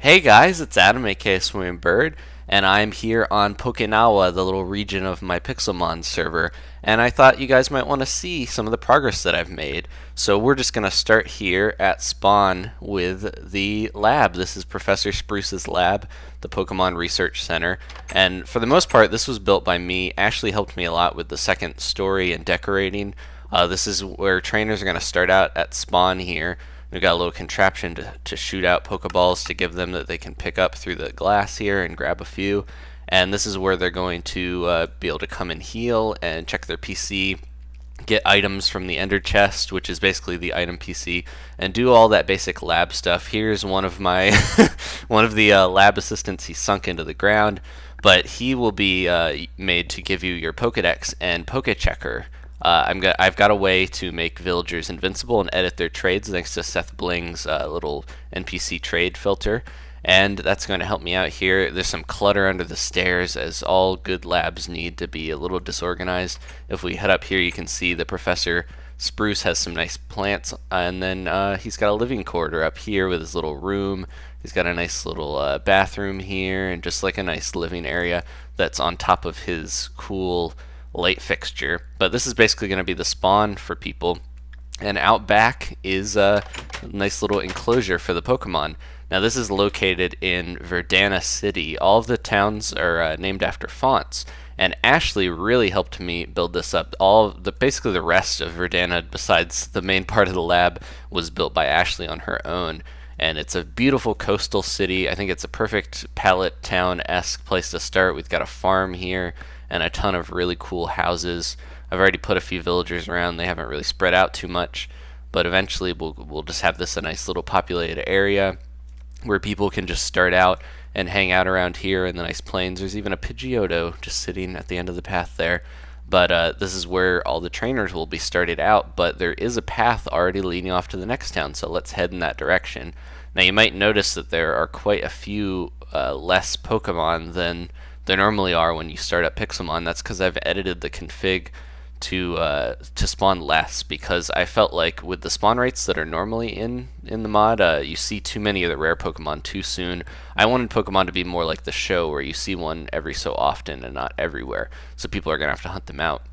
Hey guys, it's Adam, aka Swimming Bird, and I'm here on Okinawa, the little region of my Pixelmon server, and I thought you guys might want to see some of the progress that I've made. So we're just going to start here at spawn with the lab. This is Professor Spruce's lab, the Pokemon Research Center, and for the most part this was built by me. Ashley helped me a lot with the second story and decorating. This is where trainers are going to start out at spawn here. We've got a little contraption to shoot out Pokeballs to give them that they can pick up through the glass here and grab a few. And this is where they're going to be able to come and heal and check their PC, get items from the Ender Chest, which is basically the item PC, and do all that basic lab stuff. Here's one of my one of the lab assistants. He's sunk into the ground, but he will be made to give you your Pokedex and Pokechecker. I've got a way to make villagers invincible and edit their trades thanks to Seth Bling's little NPC trade filter, and that's going to help me out here. There's some clutter under the stairs, as all good labs need to be a little disorganized. If we head up here, you can see the Professor Spruce has some nice plants, and then he's got a living quarter up here with his little room. He's got a nice little bathroom here, and just like a nice living area that's on top of his cool light fixture. But this is basically going to be the spawn for people, and out back is a nice little enclosure for the Pokemon. Now this is located in Verdana City. All of the towns are named after fonts, and Ashley really helped me build this up. Basically the rest of Verdana, besides the main part of the lab, was built by Ashley on her own. And it's a beautiful coastal city. I think it's a perfect pallet town-esque place to start. We've got a farm here and a ton of really cool houses. I've already put a few villagers around. They haven't really spread out too much, but eventually we'll just have this a nice little populated area where people can just start out and hang out around here in the nice plains. There's even a Pidgeotto just sitting at the end of the path there. But this is where all the trainers will be started out, but there is a path already leading off to the next town, so let's head in that direction. Now you might notice that there are quite a few less Pokemon than there normally are when you start up Pixelmon. That's because I've edited the config to spawn less, because I felt like with the spawn rates that are normally in the mod, you see too many of the rare Pokemon too soon. I wanted Pokemon to be more like the show, where you see one every so often and not everywhere, so people are going to have to hunt them out.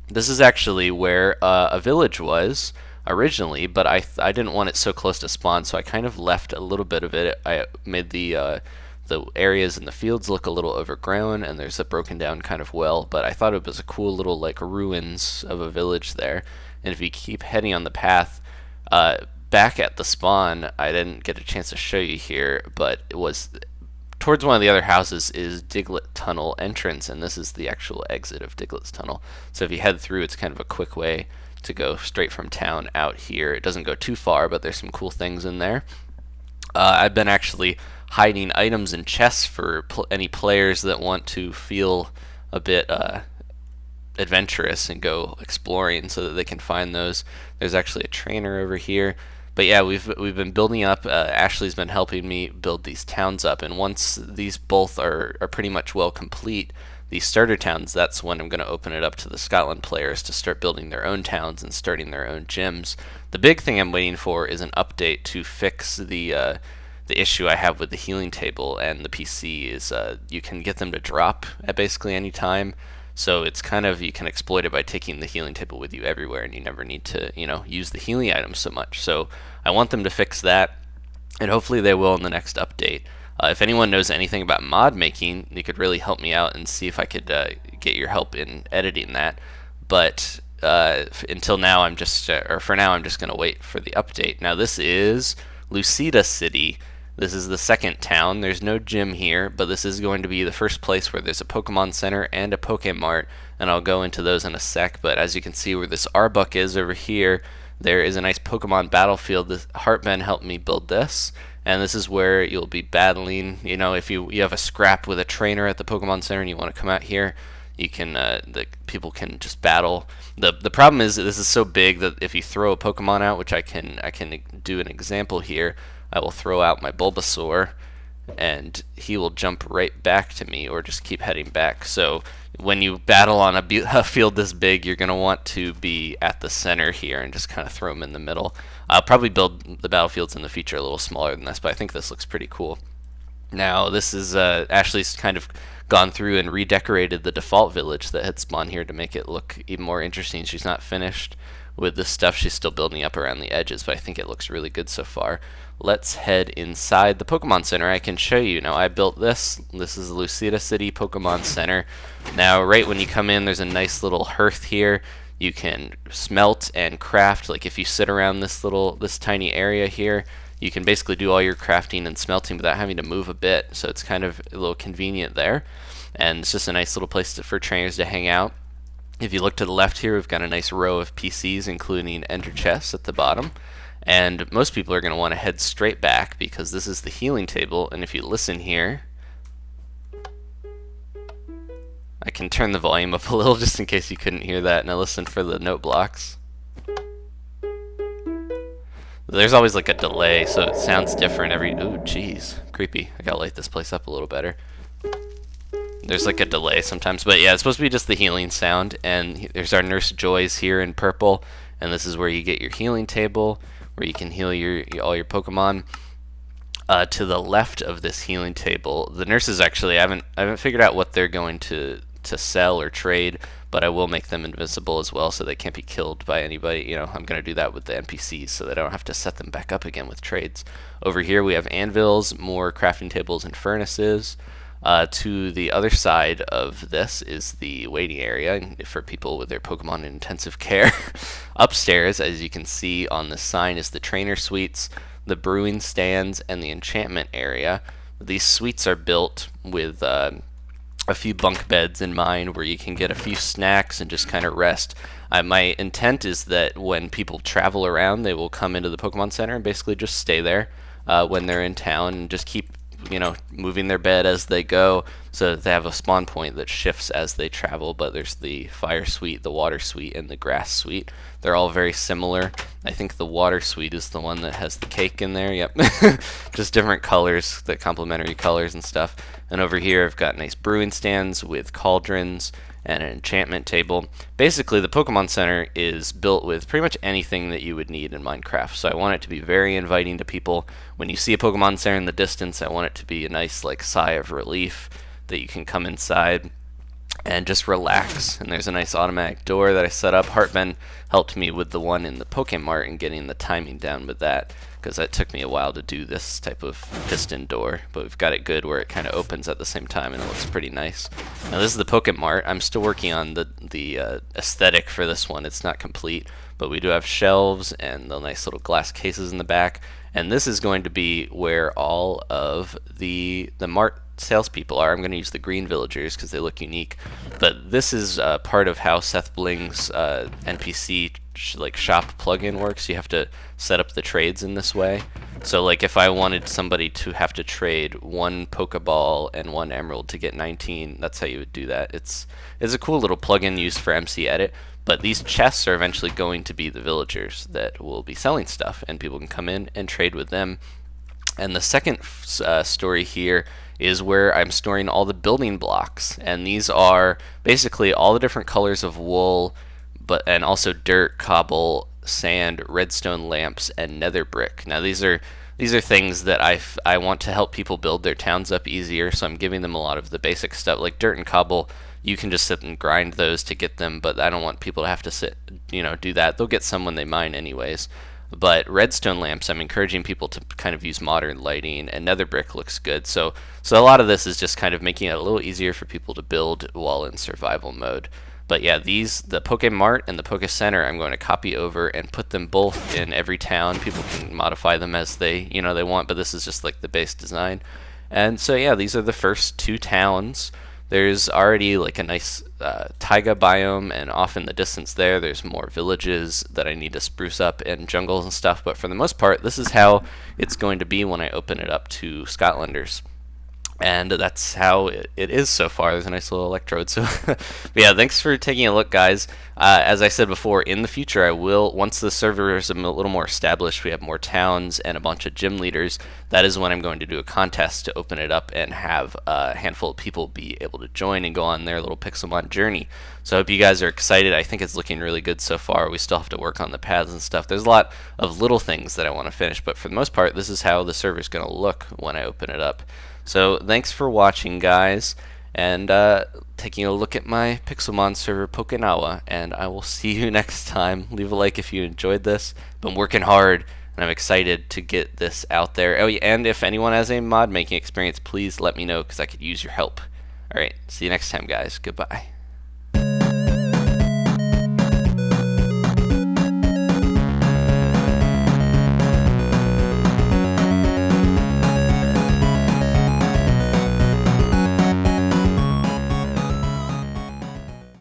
This is actually where a village was originally, but I didn't want it so close to spawn, so I kind of left a little bit of it. I made the areas in the fields look a little overgrown, and there's a broken down kind of well, but I thought it was a cool little like ruins of a village there. And if you keep heading on the path back at the spawn, I didn't get a chance to show you here, but it was towards one of the other houses is Diglett Tunnel entrance, and this is the actual exit of Diglett's Tunnel. So if you head through, it's kind of a quick way to go straight from town out here. It doesn't go too far, but there's some cool things in there. I've been actually hiding items in chests for any players that want to feel a bit adventurous and go exploring, so that they can find those. There's actually a trainer over here. But yeah, we've been building up. Ashley's been helping me build these towns up, and once these both are pretty much well complete, these starter towns, that's when I'm going to open it up to the Scotland players to start building their own towns and starting their own gyms. The big thing I'm waiting for is an update to fix the issue I have with the healing table and the PC. Is you can get them to drop at basically any time. So it's kind of, you can exploit it by taking the healing table with you everywhere, and you never need to, use the healing items so much. So I want them to fix that, and hopefully they will in the next update. If anyone knows anything about mod making, you could really help me out and see if I could get your help in editing that. But until now, for now, I'm just going to wait for the update. Now this is Luca City. This is the second town. There's no gym here, but this is going to be the first place where there's a Pokemon Center and a Pokemart, and I'll go into those in a sec. But as you can see where this Arbok is over here, there is a nice Pokemon battlefield. Heartman helped me build this, and this is where you'll be battling. If you have a scrap with a trainer at the Pokemon Center and you want to come out here, you can. The people can just battle. The problem is that this is so big that if you throw a Pokemon out, which I can do an example here. I will throw out my Bulbasaur, and he will jump right back to me, or just keep heading back. So when you battle on a field this big, you're going to want to be at the center here and just kind of throw them in the middle. I'll probably build the battlefields in the future a little smaller than this, but I think this looks pretty cool. Now, this is Ashley's kind of gone through and redecorated the default village that had spawned here to make it look even more interesting. She's not finished with this stuff. She's still building up around the edges, but I think it looks really good so far. Let's head inside the Pokemon Center. I can show you. Now, I built this. This is the Luca City Pokemon Center. Now, right when you come in, there's a nice little hearth here. You can smelt and craft. Like if you sit around this tiny area here, you can basically do all your crafting and smelting without having to move a bit. So it's kind of a little convenient there. And it's just a nice little place for trainers to hang out. If you look to the left here, we've got a nice row of PCs, including enter chests at the bottom. And most people are going to want to head straight back because this is the healing table. And if you listen here, I can turn the volume up a little just in case you couldn't hear that. Now listen for the note blocks. There's always like a delay, so it sounds different every... Ooh, jeez. Creepy. I gotta light this place up a little better. There's like a delay sometimes, but yeah, it's supposed to be just the healing sound. And there's our Nurse Joys here in purple, and this is where you get your healing table, where you can heal all your Pokemon. To the left of this healing table, the nurses actually, I haven't figured out what they're going to sell or trade, but I will make them invisible as well so they can't be killed by anybody. You know, I'm going to do that with the NPCs so that I don't have to set them back up again with trades. Over here we have anvils, more crafting tables and furnaces. To the other side of this is the waiting area for people with their Pokemon in intensive care. Upstairs, as you can see on the sign, is the trainer suites, the brewing stands, and the enchantment area. These suites are built with a few bunk beds in mind where you can get a few snacks and just kind of rest. My intent is that when people travel around, they will come into the Pokemon Center and basically just stay there when they're in town and just keep moving their bed as they go, so that they have a spawn point that shifts as they travel. But there's the fire suite, the water suite, and the grass suite. They're all very similar. I think the water suite is the one that has the cake in there. Yep. Just different colors, the complementary colors and stuff. And over here I've got nice brewing stands with cauldrons and an enchantment table. Basically, the Pokemon Center is built with pretty much anything that you would need in Minecraft. So I want it to be very inviting to people. When you see a Pokemon Center in the distance, I want it to be a nice like sigh of relief that you can come inside and just relax. And there's a nice automatic door that I set up. Heartman helped me with the one in the Pokémart and getting the timing down with that, because it took me a while to do this type of piston door, but we've got it good where it kind of opens at the same time and it looks pretty nice. Now this is the Pokémart. I'm still working on the aesthetic for this one. It's not complete, but we do have shelves and the nice little glass cases in the back, and this is going to be where all of the Mart salespeople are. I'm going to use the green villagers because they look unique, but this is part of how Seth Bling's NPC shop plugin works. You have to set up the trades in this way. So like if I wanted somebody to have to trade one Pokeball and one Emerald to get 19, that's how you would do that. It's a cool little plugin used for MC Edit, but these chests are eventually going to be the villagers that will be selling stuff, and people can come in and trade with them. And the second story here is where I'm storing all the building blocks, and these are basically all the different colors of wool, and also dirt, cobble, sand, redstone lamps, and nether brick. Now these are things that I want to help people build their towns up easier, so I'm giving them a lot of the basic stuff. Like dirt and cobble, you can just sit and grind those to get them, but I don't want people to have to do that. They'll get some when they mine anyways. But redstone lamps, I'm encouraging people to kind of use modern lighting, and nether brick looks good. So a lot of this is just kind of making it a little easier for people to build while in survival mode. But yeah, the Pokemart and the Poké Center, I'm going to copy over and put them both in every town. People can modify them as they want, but this is just like the base design. And so yeah, these are the first two towns. There's already like a nice taiga biome, and off in the distance there's more villages that I need to spruce up and jungles and stuff. But for the most part, this is how it's going to be when I open it up to Scotlanders. and that's how it is so far. There's a nice little electrode. So, but yeah, thanks for taking a look, guys. As I said before, in the future, I will, once the server is a little more established, we have more towns and a bunch of gym leaders, that is when I'm going to do a contest to open it up and have a handful of people be able to join and go on their little Pixelmon journey. So I hope you guys are excited. I think it's looking really good so far. We still have to work on the paths and stuff. There's a lot of little things that I want to finish, but for the most part, this is how the server is going to look when I open it up. So thanks for watching, guys, and taking a look at my Pixelmon server Pokénawa, and I will see you next time. Leave a like if you enjoyed this. Been working hard, and I'm excited to get this out there. Oh, yeah, and if anyone has a mod making experience, please let me know, because I could use your help. Alright, see you next time, guys. Goodbye.